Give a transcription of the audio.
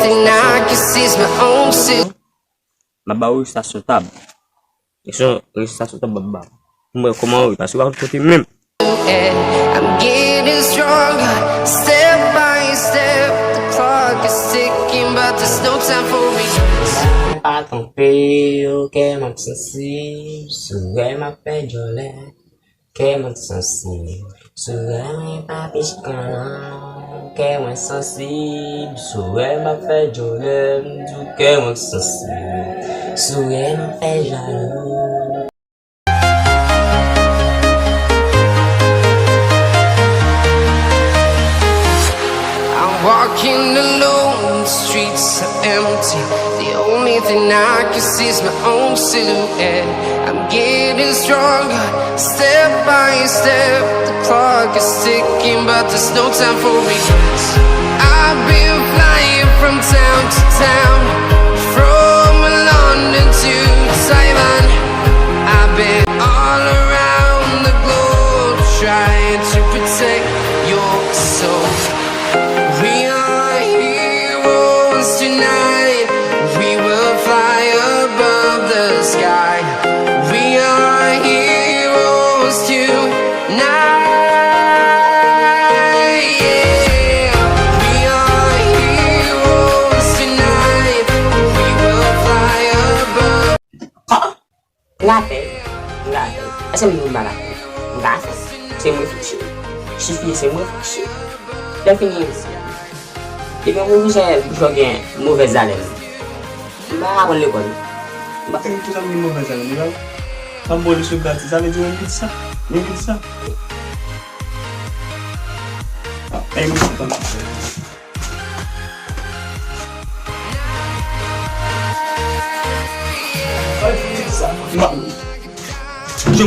thing I can see is my own silhouette. Mabaou ça sautable. Ils sont ça sautable baba. Comment oui parce que côté même. I'm getting stronger, step by step. The clock is ticking, but there's no time for me. Pas tromper, ok, mon sensible, souhait m'a fait jolie, ok, mon sensible, souhait pas piquant, ok, mon sensible, souhait m'a fait jolie, ok, mon sensible, souhait m'a fait jaloux. Walking alone, the streets are empty. The only thing I can see is my own silhouette. I'm getting stronger, step by step. The clock is ticking, but there's no time for regrets. I've been flying from town to town, from London to Taiwan. I've been all around the globe, trying to protect your soul. We are heroes tonight. We will fly above the sky. We are heroes tonight. Yeah. We are heroes tonight. We will fly above. Gade. Essa menina barata. Gade. C'est moi fiché. Chiffre, c'est moi fiché. Défini. Et bien, vous savez, vous avez une mauvaise haleine. Bah, on l'école. Bah, tout ça une mauvaise haleine, là. Quand on sur Gade, ça veut dire une ça. Une ça. Ah, et vous savez pas. Bah, je